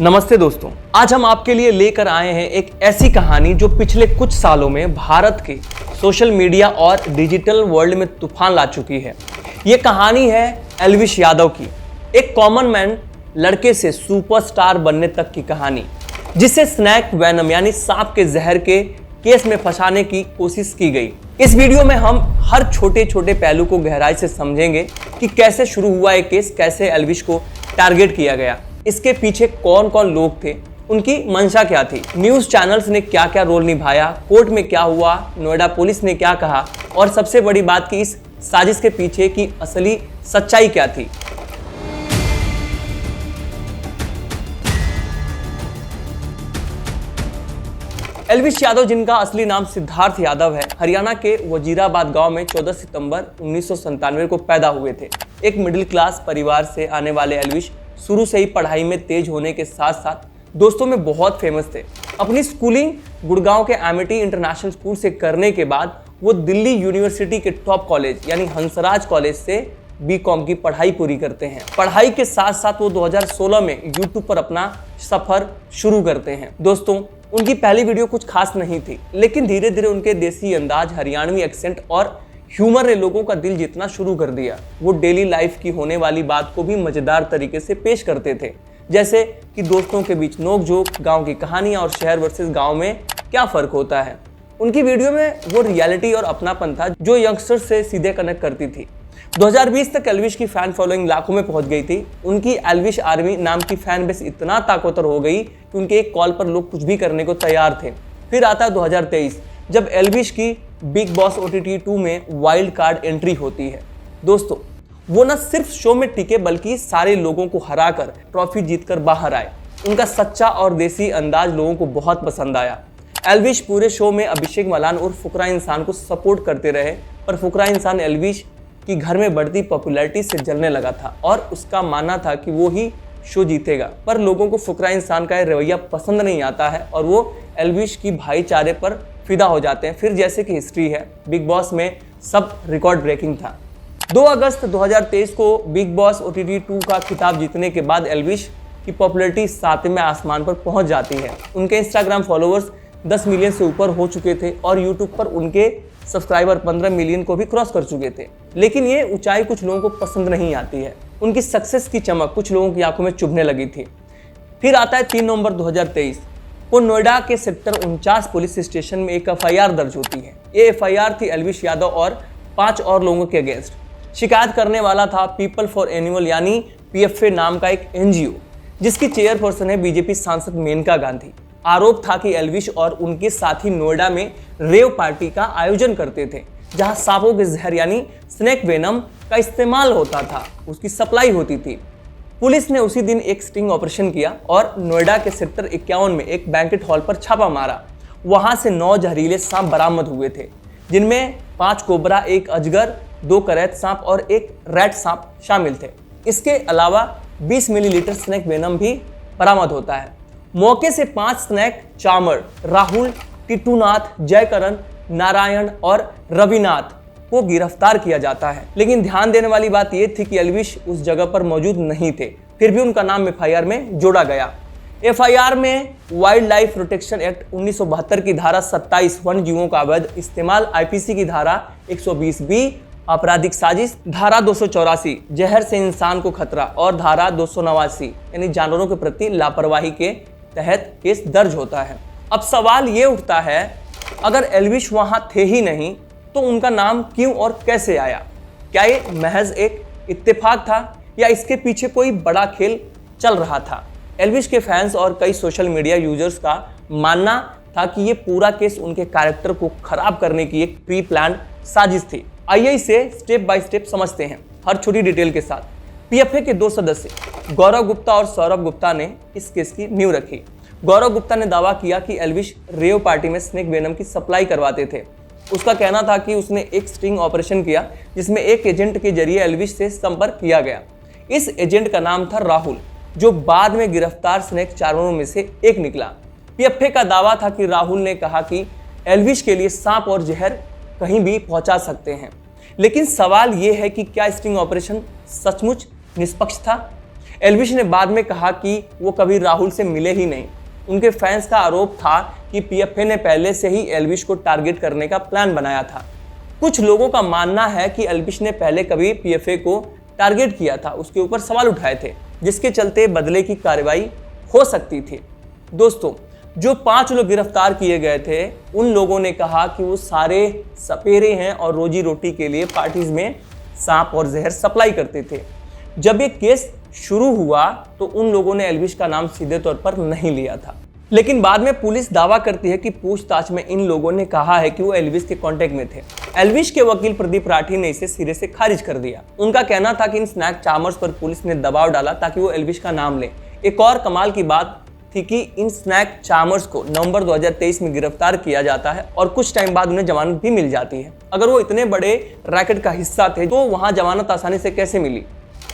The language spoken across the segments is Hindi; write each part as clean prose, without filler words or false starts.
नमस्ते दोस्तों, आज हम आपके लिए लेकर आए हैं एक ऐसी कहानी जो पिछले कुछ सालों में भारत के सोशल मीडिया और डिजिटल वर्ल्ड में तूफान ला चुकी है। ये कहानी है एल्विश यादव की, एक कॉमन मैन लड़के से सुपरस्टार बनने तक की कहानी, जिसे स्नैक वेनम यानी सांप के जहर के केस में फंसाने की कोशिश की गई। इस वीडियो में हम हर छोटे छोटे पहलू को गहराई से समझेंगे कि कैसे शुरू हुआ ये केस, कैसे एल्विश को टारगेट किया गया, इसके पीछे कौन कौन लोग थे, उनकी मंशा क्या थी, न्यूज चैनल्स ने क्या क्या रोल निभाया, कोर्ट में क्या हुआ, नोएडा पुलिस ने क्या कहा और सबसे बड़ी बात कि इस साजिश के पीछे की असली सच्चाई क्या थी। एल्विश यादव, जिनका असली नाम सिद्धार्थ यादव है, हरियाणा के वजीराबाद गांव में 14 सितंबर 1997 को पैदा हुए थे। एक मिडिल क्लास परिवार से आने वाले एल्विश शुरू से ही पढ़ाई में तेज होने के साथ साथ दोस्तों में बहुत फेमस थे। अपनी स्कूलिंग गुड़गांव के एमिटी इंटरनेशनल स्कूल से करने के बाद वो दिल्ली यूनिवर्सिटी के टॉप कॉलेज यानी हंसराज कॉलेज से बीकॉम की पढ़ाई पूरी करते हैं। पढ़ाई के साथ साथ वो 2016 में यूट्यूब पर अपना सफर शुरू करते हैं। दोस्तों, उनकी पहली वीडियो कुछ खास नहीं थी, लेकिन धीरे धीरे उनके देसी अंदाज, हरियाणवी एक्सेंट और ह्यूमर ने लोगों का दिल जीतना शुरू कर दिया। वो डेली लाइफ की होने वाली बात को भी मजेदार तरीके से पेश करते थे, जैसे कि दोस्तों के बीच नोक झोंक, गांव की कहानियां और शहर वर्सेस गांव में क्या फर्क होता है। उनकी वीडियो में वो रियलिटी और अपनापन था जो यंगस्टर्स से सीधे कनेक्ट करती थी। 2020 तक एल्विश की फैन फॉलोइंग लाखों में पहुंच गई थी। उनकी एल्विश आर्मी नाम की फैन बेस इतना ताकतवर हो गई कि उनके एक कॉल पर लोग कुछ भी करने को तैयार थे। फिर आता है 2023, जब एल्विश की बिग बॉस OTT 2 में वाइल्ड कार्ड एंट्री होती है। दोस्तों, वो न सिर्फ शो में टिके बल्कि सारे लोगों को हराकर ट्रॉफी जीतकर बाहर आए। उनका सच्चा और देसी अंदाज लोगों को बहुत पसंद आया। एल्विश पूरे शो में अभिषेक मलान और फुकरा इंसान को सपोर्ट करते रहे, पर फुकरा इंसान एल्विश की घर में बढ़ती पॉपुलैरिटी से जलने लगा था और उसका मानना था कि वो ही शो जीतेगा। पर लोगों को फुकरा इंसान का रवैया पसंद नहीं आता है और वो एल्विश की भाईचारे पर फिदा हो जाते हैं। फिर जैसे कि हिस्ट्री है, बिग बॉस में सब रिकॉर्ड ब्रेकिंग था। 2 अगस्त 2023 को बिग बॉस OTT 2 का खिताब जीतने के बाद एल्विश की पॉपुलैरिटी 7वें आसमान पर पहुंच जाती है। उनके इंस्टाग्राम फॉलोअर्स 10 मिलियन से ऊपर हो चुके थे और यूट्यूब पर उनके सब्सक्राइबर 15 मिलियन को भी क्रॉस कर चुके थे। लेकिन ये ऊंचाई कुछ लोगों को पसंद नहीं आती है। उनकी सक्सेस की चमक कुछ लोगों की आंखों में चुभने लगी थी। फिर आता है 3 नवंबर 2023 को नोएडा के सेक्टर 49 पुलिस स्टेशन में एक FIR दर्ज होती है। ये FIR थी एल्विश यादव और 5 और लोगों के अगेंस्ट। शिकायत करने वाला था पीपल फॉर एनिमल यानी PFA नाम का एक NGO, जिसकी चेयरपर्सन है बीजेपी सांसद मेनका गांधी। आरोप था कि एल्विश और उनके साथी नोएडा में रेव पार्टी का आयोजन करते थे, जहां सांपों के जहर यानी स्नेक वेनम का इस्तेमाल होता था, उसकी सप्लाई होती थी। पुलिस ने उसी दिन एक स्टिंग ऑपरेशन किया और नोएडा के सेक्टर 51 में एक बैंकेट हॉल पर छापा मारा। वहां से 9 जहरीले सांप बरामद हुए थे, जिनमें 5 कोबरा, 1 अजगर, 2 करैत सांप और 1 रैट सांप शामिल थे। इसके अलावा 20 मिलीलीटर स्नेक वेनम भी बरामद होता है। मौके से 5 स्नेक चामर, राहुल, टिटूनाथ, जयकरण, नारायण और रविनाथ को गिरफ्तार किया जाता है। लेकिन ध्यान देने वाली बात यह थी कि एल्विश उस जगह पर मौजूद नहीं थे, फिर भी उनका नाम FIR में जोड़ा गया। FIR में वाइल्ड लाइफ प्रोटेक्शन एक्ट 1972 की धारा 27 वन जीवों का अवैध इस्तेमाल, IPC की धारा 120B आपराधिक साजिश, धारा 284 जहर से इंसान को खतरा और धारा 289 यानी जानवरों के प्रति लापरवाही के तहत केस दर्ज होता है। अब सवाल ये उठता है, अगर एल्विश वहां थे ही नहीं तो उनका नाम क्यों और कैसे आया? क्या ये महज एक इत्तेफाक था या इसके पीछे कोई बड़ा खेल चल रहा था? एल्विश के फैंस और कई सोशल मीडिया यूजर्स का मानना था कि ये पूरा केस उनके कैरेक्टर को खराब करने की एक प्री प्लान साजिश थी। आइए इसे स्टेप बाय स्टेप समझते हैं, हर छोटी डिटेल के साथ। PFA के 2 सदस्य गौरव गुप्ता और सौरभ गुप्ता ने इस केस की नींव रखी। गौरव गुप्ता ने दावा किया कि एल्विश रेव पार्टी में स्नेक वेनम की सप्लाई करवाते थे। उसका कहना था कि उसने एक स्टिंग ऑपरेशन किया, जिसमें एक एजेंट के जरिए एल्विश से संपर्क किया गया। इस एजेंट का नाम था राहुल, जो बाद में गिरफ्तार स्नेक चारों में से एक निकला। PFA का दावा था कि राहुल ने कहा कि एल्विश के लिए सांप और जहर कहीं भी पहुंचा सकते हैं। लेकिन सवाल यह है कि क्या स्टिंग ऑपरेशन सचमुच निष्पक्ष था? एल्विश ने बाद में कहा कि वो कभी राहुल से मिले ही नहीं। उनके फैंस का आरोप था कि पीएफए ने पहले से ही एल्विश को टारगेट करने का प्लान बनाया था। कुछ लोगों का मानना है कि एल्विश ने पहले कभी पीएफए को टारगेट किया था, उसके ऊपर सवाल उठाए थे, जिसके चलते बदले की कार्रवाई हो सकती थी। दोस्तों, जो 5 लोग गिरफ्तार किए गए थे, उन लोगों ने कहा कि वो सारे सपेरे हैं और रोजी रोटी के लिए पार्टीज में सांप और जहर सप्लाई करते थे। जब ये केस शुरू हुआ तो उन लोगों ने एल्विश का नाम सीधे तौर पर नहीं लिया था, लेकिन बाद में पुलिस दावा करती है कि पूछताछ में इन लोगों ने कहा है कि वो एल्विश के कांटेक्ट में थे। एल्विश के वकील प्रदीप राठी ने इसे सिरे से खारिज कर दिया। उनका कहना था कि इन स्नैक चार्मर्स पर पुलिस ने दबाव डाला ताकि वो एल्विश का नाम ले। एक और कमाल की बात थी कि इन स्नैक चार्मर्स को नवंबर 2023 में गिरफ्तार किया जाता है और कुछ टाइम बाद उन्हें जमानत भी मिल जाती है। अगर वो इतने बड़े रैकेट का हिस्सा थे तो वहां जमानत आसानी से कैसे मिली?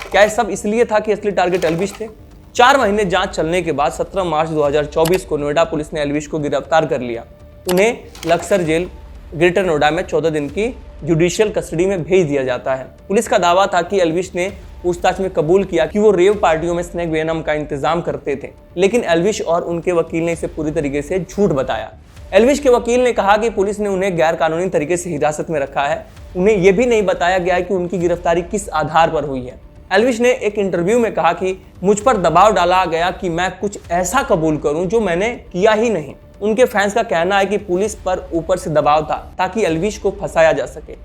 क्या ये सब इसलिए था कि असली टारगेट एल्विश थे? 4 महीने जांच चलने के बाद 17 मार्च 2024 को नोएडा पुलिस ने एल्विश को गिरफ्तार कर लिया। उन्हें लक्सर जेल ग्रेटर नोएडा में 14 दिन की जुडिशियल कस्टडी में भेज दिया जाता है। पुलिस का दावा था कि एल्विश ने पूछताछ में कबूल किया कि वो रेव पार्टियों में स्नैक वेनम का इंतजाम करते थे, लेकिन एल्विश और उनके वकील ने इसे पूरी तरीके से झूठ बताया। एल्विश के वकील ने कहा कि पुलिस ने उन्हें गैर कानूनी तरीके से हिरासत में रखा है। उन्हें यह भी नहीं बताया गया कि उनकी गिरफ्तारी किस आधार पर हुई है। एल्विश ने एक इंटरव्यू में कहा कि मुझ पर दबाव डाला गया कि मैं कुछ ऐसा कबूल करूं जो मैंने किया ही नहीं। उनके फैंस का कहना है कि पुलिस पर ऊपर से दबाव था ताकि एल्विश को फंसाया जा सके।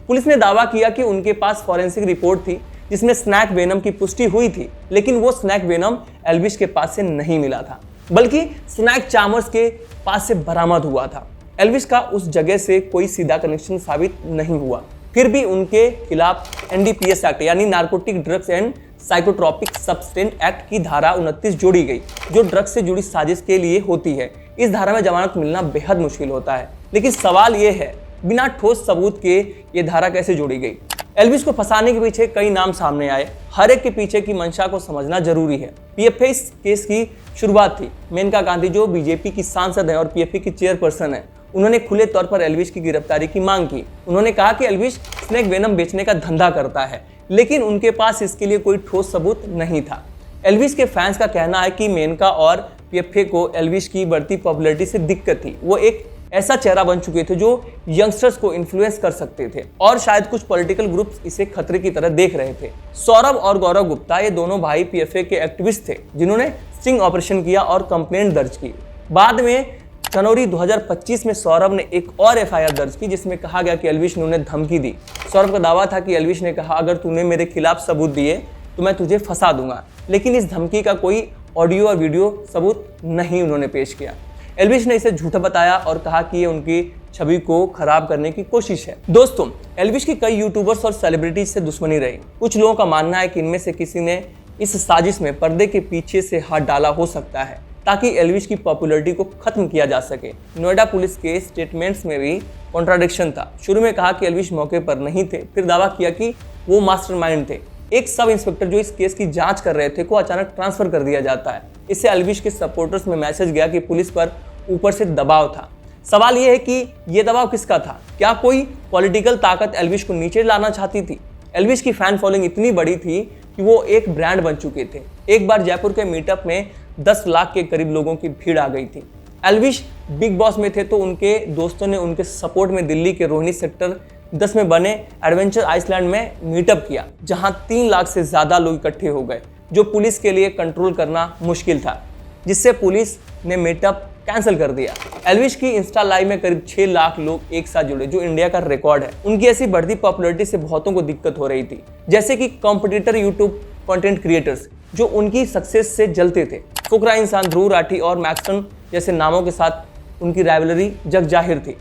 पुलिस ने दावा किया कि उनके पास फॉरेंसिक रिपोर्ट थी जिसमें स्नैक वेनम की पुष्टि हुई थी, लेकिन वो स्नैक वेनम एल्विश के पास से नहीं मिला था, बल्कि स्नैक चार्मर्स के पास से बरामद हुआ था। एल्विश का उस जगह से कोई सीधा कनेक्शन साबित नहीं हुआ। फिर भी उनके खिलाफ एनडीपीएस एक्ट यानी narcotic drugs and psychotropic substance act की धारा 29 जोड़ी गई, जो ड्रग्स से जुड़ी साजिश के लिए होती है। इस धारा में जमानत मिलना बेहद मुश्किल होता है, लेकिन सवाल यह है बिना ठोस सबूत के ये धारा कैसे जोड़ी गई? एल्विश को फंसाने के पीछे कई नाम सामने आए। हर एक के पीछे की मंशा को समझना जरूरी है। पीएफए इस केस की शुरुआत थी। मेनका गांधी जो बीजेपी की सांसद है और पीएफए की चेयरपर्सन है, उन्होंने खुले तौर पर एल्विश की गिरफ्तारी की मांग की। उन्होंने कहा कि एल्विश स्नैक वेनम बेचने का धंधा करता है, लेकिन उनके पास इसके लिए कोई ठोस सबूत नहीं था। एल्विश के फैंस का कहना है कि मेनका और पीएफए को एल्विश की बढ़ती पॉपुलैरिटी से दिक्कत थी। वो एक ऐसा चेहरा बन चुके थे जो यंगस्टर्स को इन्फ्लुएंस कर सकते थे और शायद कुछ पॉलिटिकल ग्रुप्स इसे खतरे की तरह देख रहे थे। सौरभ और गौरव गुप्ता ये दोनों भाई पीएफए के एक्टिविस्ट थे जिन्होंने स्टिंग ऑपरेशन किया और कंप्लेंट दर्ज की। बाद में जनवरी 2025 में सौरभ ने एक और एफआईआर दर्ज की जिसमें कहा गया कि एल्विश ने उन्हें धमकी दी। सौरभ का दावा था कि एल्विश ने कहा, अगर तूने मेरे खिलाफ सबूत दिए तो मैं तुझे फंसा दूंगा, लेकिन इस धमकी का कोई ऑडियो और वीडियो सबूत नहीं उन्होंने पेश किया। एल्विश ने इसे झूठा बताया और कहा कि ये उनकी छवि को खराब करने की कोशिश है। दोस्तों, एल्विश की कई यूट्यूबर्स और सेलिब्रिटीज से दुश्मनी रही। कुछ लोगों का मानना है कि इनमें से किसी ने इस साजिश में पर्दे के पीछे से हाथ डाला हो सकता है ताकि एल्विश की पॉपुलैरिटी को खत्म किया जा सके। नोएडा पुलिस के स्टेटमेंट्स में भी कॉन्ट्राडिक्शन था। शुरू में कहा कि एल्विश मौके पर नहीं थे, फिर दावा किया कि वो मास्टरमाइंड थे। एक सब इंस्पेक्टर जो इस केस की जांच कर रहे थे को अचानक ट्रांसफर कर दिया जाता है। इससे एल्विश के सपोर्टर्स में मैसेज गया कि पुलिस पर ऊपर से दबाव था। सवाल यह है कि यह दबाव किसका था? क्या कोई पॉलिटिकल ताकत एल्विश को नीचे लाना चाहती थी? एल्विश की फैन फॉलोइंग इतनी बड़ी थी कि वो एक ब्रांड बन चुके थे। एक बार जयपुर के मीटअप में 10 लाख के करीब लोगों की भीड़ आ गई थी। एल्विश बिग बॉस में थे तो उनके दोस्तों ने उनके सपोर्ट में दिल्ली के रोहिणी सेक्टर 10 में बने एडवेंचर आइसलैंड में मीटअप किया, जहां 3 लाख से ज्यादा लोग इकट्ठे हो गए, जो पुलिस के लिए कंट्रोल करना मुश्किल था, जिससे पुलिस ने मीटअप कैंसिल कर दिया। एल्विश की इंस्टा लाइव में करीब 6 लाख लोग एक साथ जुड़े, जो इंडिया का रिकॉर्ड है। उनकी ऐसी बढ़ती पॉपुलैरिटी से बहुतों को दिक्कत हो रही थी, जैसे कि कॉम्पिटिटर यूट्यूब कंटेंट क्रिएटर्स जो उनकी सक्सेस से जलते थे। फुकरा इंसान ध्रुव राठी और मैक्सन जैसे नामों के साथ उनकी राइवलरी जग जाहिर थी।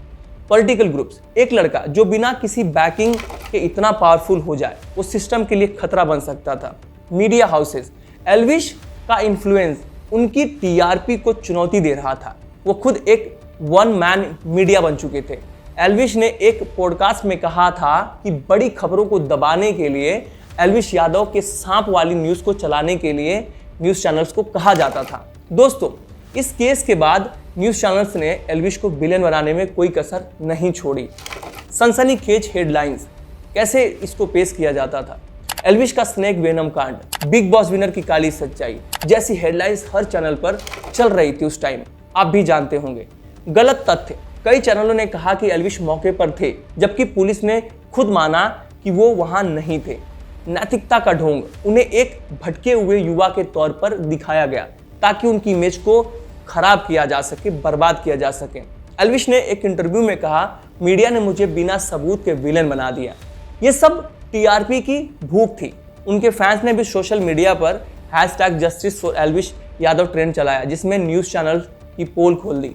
पॉलिटिकल ग्रुप्स, एक लड़का जो बिना किसी बैकिंग के इतना पावरफुल हो जाए वो सिस्टम के लिए खतरा बन सकता था। मीडिया हाउसेस, एल्विश का इन्फ्लुएंस उनकी टीआरपी को चुनौती दे रहा था। वो खुद एक वन मैन मीडिया बन चुके थे। एल्विश ने एक पॉडकास्ट में कहा था कि बड़ी खबरों को दबाने के लिए एल्विश यादव के सांप वाली न्यूज़ को चलाने के लिए न्यूज़ चैनल्स को कहा जाता था। दोस्तों, इस केस के बाद न्यूज़ चैनल्स ने एल्विश को विलेन बनाने में कोई कसर नहीं छोड़ी। सनसनीखेज हेडलाइंस कैसे इसको पेश किया जाता था। एल्विश का स्नेक वेनम कांड, बिग बॉस विनर की काली सच्चाई जैसी हेडलाइंस हर चैनल पर चल रही थी उस टाइम, आप भी जानते होंगे। गलत तथ्य, कई चैनलों ने कहा कि एल्विश मौके पर थे, जबकि पुलिस ने खुद माना कि वो वहां नहीं थे। नैतिकता का ढोंग, उन्हें एक भटके हुए युवा के तौर पर दिखाया गया ताकि उनकी इमेज को खराब किया जा सके, बर्बाद किया जा सके। एल्विश ने एक इंटरव्यू में कहा, मीडिया ने मुझे बिना सबूत के विलेन बना दिया। ये सब टीआरपी की भूख थी। उनके फैंस ने भी सोशल मीडिया पर #justice for Elvish Yadav trend चलाया, जिसमें न्यूज चैनल की पोल खोल दी।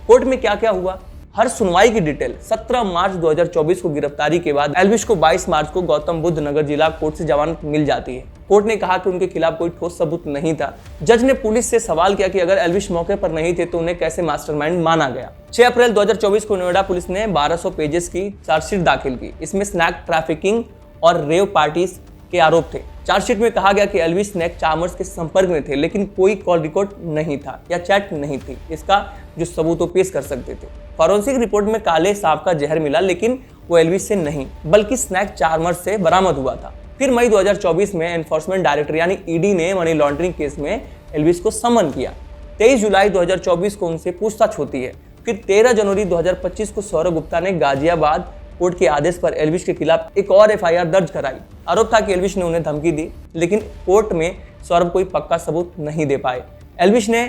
कोर्ट में क्या क्या हुआ, हर सुनवाई की डिटेल। 17 मार्च 2024 को गिरफ्तारी के बाद एल्विश को 22 मार्च को गौतम बुद्ध नगर जिला कोर्ट से जमानत मिल जाती है। कोर्ट ने कहा कि उनके खिलाफ कोई ठोस सबूत नहीं था। जज ने पुलिस से सवाल किया कि अगर एल्विश मौके पर नहीं थे तो उन्हें कैसे मास्टरमाइंड माना गया। 6 अप्रैल 2024 को नोएडा पुलिस ने 1200 पेजेस की चार्जशीट दाखिल की। इसमें स्नैक ट्रैफिकिंग और रेव पार्टीज के आरोप थे। चार्जशीट में कहा गया कि एल्विश स्नैक चार्मर्स के संपर्क में थे, लेकिन कोई कॉल रिकॉर्ड नहीं था या चैट नहीं थी। इसका जो सबूत वो पेश कर सकते थे। फॉरेंसिक रिपोर्ट में काले सांप का जहर मिला, लेकिन वो एल्विश से नहीं बल्कि स्नैक चार्मर्स से बरामद हुआ था। फिर मई 2024 में एनफोर्समेंट डायरेक्टर यानी ईडी ने मनी लॉन्ड्रिंग केस में एल्विश को समन किया। 23 जुलाई 2024 को उनसे पूछताछ होती है। फिर 13 जनवरी 2025 को सौरभ गुप्ता ने गाजियाबाद कोर्ट के आदेश पर एल्विश के खिलाफ एक और एफआईआर दर्ज कराई। आरोप था कि एल्विश ने उन्हें धमकी दी, लेकिन कोर्ट में सौरभ कोई पक्का सबूत नहीं दे पाए। एल्विश ने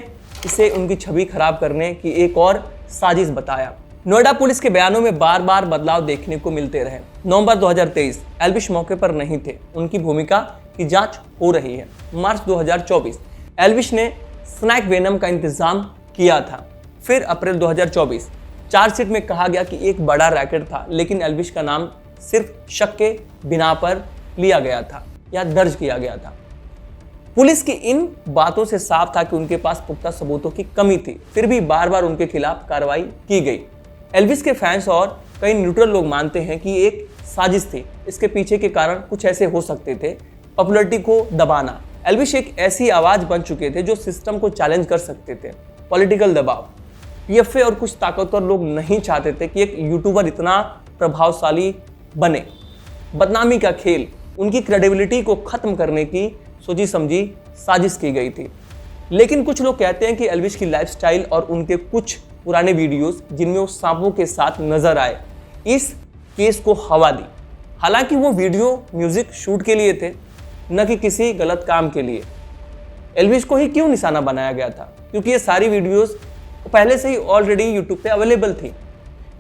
इसे उनकी छवि खराब करने की एक और साजिश बताया। नोएडा पुलिस के बयानों में बार बार बदलाव देखने को मिलते रहे। नवंबर 2023 एल्विश मौके पर नहीं थे, उनकी भूमिका की जांच हो रही है। मार्च 2024 एल्विश ने स्नैक वेनम का इंतजाम किया था। फिर अप्रैल 2024 चार्जशीट में कहा गया कि एक बड़ा रैकेट था, लेकिन एल्विश का नाम सिर्फ शक के बिना पर लिया गया था या दर्ज किया गया था। पुलिस की इन बातों से साफ था कि उनके पास पुख्ता सबूतों की कमी थी, फिर भी बार बार उनके खिलाफ कार्रवाई की गई। एल्विश के फैंस और कई न्यूट्रल लोग मानते हैं कि एक साजिश थी। इसके पीछे के कारण कुछ ऐसे हो सकते थे, पॉपुलैरिटी को दबाना। एल्विश एक ऐसी आवाज बन चुके थे जो सिस्टम को चैलेंज कर सकते थे। पॉलिटिकल दबाव, पीएफए और कुछ ताकतवर लोग नहीं चाहते थे कि एक यूट्यूबर इतना प्रभावशाली बने। बदनामी का खेल, उनकी क्रेडिबिलिटी को खत्म करने की सोची समझी साजिश की गई थी। लेकिन कुछ लोग कहते हैं कि एल्विश की लाइफस्टाइल और उनके कुछ पुराने वीडियोस जिनमें वो सांपों के साथ नजर आए, इस केस को हवा दी। हालांकि वो वीडियो म्यूजिक शूट के लिए थे, न कि किसी गलत काम के लिए। एल्विश को ही क्यों निशाना बनाया गया था? क्योंकि ये सारी वीडियोस पहले से ही ऑलरेडी यूट्यूब पे अवेलेबल थी।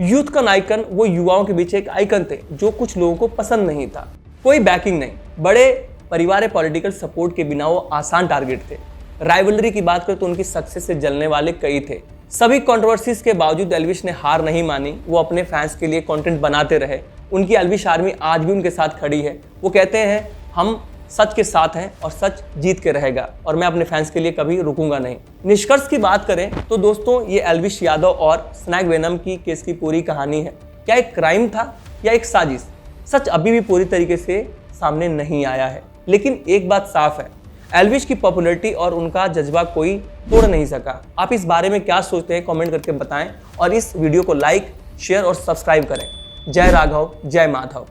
यूथ का आइकन, वो युवाओं के बीच एक आइकन थे जो कुछ लोगों को पसंद नहीं था। कोई बैकिंग नहीं, बड़े परिवार पॉलिटिकल सपोर्ट के बिना वो आसान टारगेट थे। राइवलरी की बात करें तो उनकी सक्सेस से जलने वाले कई थे। सभी कंट्रोवर्सीज के बावजूद एल्विश ने हार नहीं मानी। वो अपने फैंस के लिए कंटेंट बनाते रहे। उनकी एल्विश आर्मी आज भी उनके साथ खड़ी है। वो कहते हैं, हम सच के साथ हैं और सच जीत के रहेगा और मैं अपने फैंस के लिए कभी रुकूंगा नहीं। निष्कर्ष की बात करें तो दोस्तों, ये एल्विश यादव और स्नैक वेनम की केस की पूरी कहानी है। क्या एक क्राइम था या एक साजिश? सच अभी भी पूरी तरीके से सामने नहीं आया है, लेकिन एक बात साफ है, एल्विश की पॉपुलैरिटी और उनका जज्बा कोई तोड़ नहीं सका। आप इस बारे में क्या सोचते हैं, कमेंट करके बताएं और इस वीडियो को लाइक, शेयर और सब्सक्राइब करें। जय राघव, जय माधव।